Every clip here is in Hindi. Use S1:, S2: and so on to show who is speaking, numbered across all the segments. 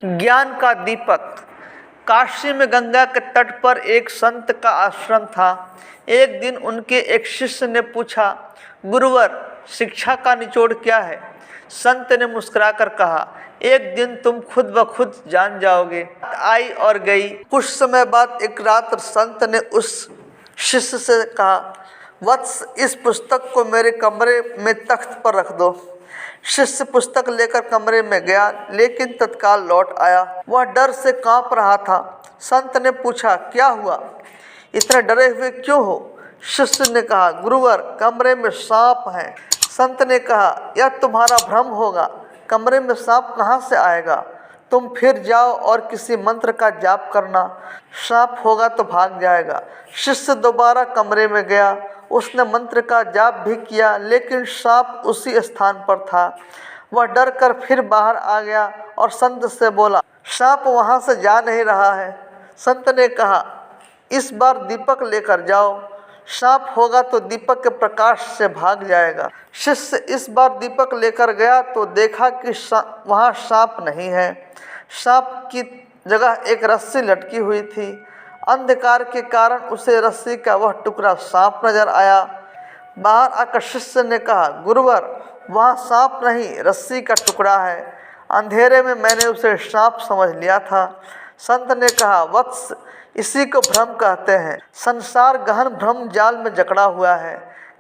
S1: ज्ञान का दीपक। काशी में गंगा के तट पर एक संत का आश्रम था। एक दिन उनके एक शिष्य ने पूछा, गुरुवर, शिक्षा का निचोड़ क्या है? संत ने मुस्कुराकर कहा, एक दिन तुम खुद ब खुद जान जाओगे। आई और गई। कुछ समय बाद एक रात संत ने उस शिष्य से कहा, वत्स, इस पुस्तक को मेरे कमरे में तख्त पर रख दो। शिष्य पुस्तक लेकर कमरे में गया, लेकिन तत्काल लौट आया। वह डर से कांप रहा था। संत ने पूछा, क्या हुआ? इतने डरे हुए क्यों हो? शिष्य ने कहा, गुरुवर, कमरे में सांप है। संत ने कहा, यह तुम्हारा भ्रम होगा। कमरे में सांप कहाँ से आएगा? तुम फिर जाओ और किसी मंत्र का जाप करना, सांप होगा तो भाग जाएगा। शिष्य दोबारा कमरे में गया। उसने मंत्र का जाप भी किया, लेकिन सांप उसी स्थान पर था। वह डर कर फिर बाहर आ गया और संत से बोला, सांप वहाँ से जा नहीं रहा है। संत ने कहा, इस बार दीपक लेकर जाओ, सांप होगा तो दीपक के प्रकाश से भाग जाएगा। शिष्य इस बार दीपक लेकर गया तो देखा कि वहाँ सांप नहीं है। सांप की जगह एक रस्सी लटकी हुई थी। अंधकार के कारण उसे रस्सी का वह टुकड़ा सांप नजर आया। बाहर आकर शिष्य ने कहा, गुरुवर, वहाँ सांप नहीं, रस्सी का टुकड़ा है। अंधेरे में मैंने उसे सांप समझ लिया था। संत ने कहा, वत्स, इसी को भ्रम कहते हैं। संसार गहन भ्रम जाल में जकड़ा हुआ है।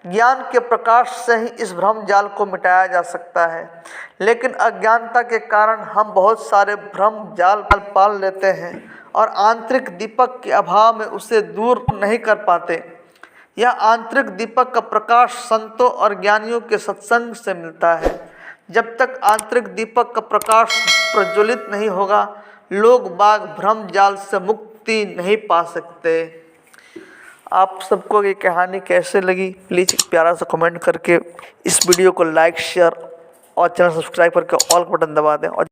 S1: ज्ञान के प्रकाश से ही इस भ्रम जाल को मिटाया जा सकता है, लेकिन अज्ञानता के कारण हम बहुत सारे भ्रम जाल पाल लेते हैं और आंतरिक दीपक के अभाव में उसे दूर नहीं कर पाते। यह आंतरिक दीपक का प्रकाश संतों और ज्ञानियों के सत्संग से मिलता है। जब तक आंतरिक दीपक का प्रकाश प्रज्वलित नहीं होगा, लोग बाग भ्रम जाल से मुक्ति नहीं पा सकते। आप सबको ये कहानी कैसे लगी, प्लीज़ एक प्यारा सा कमेंट करके इस वीडियो को लाइक, शेयर और चैनल सब्सक्राइब करके ऑल बटन दबा दें। और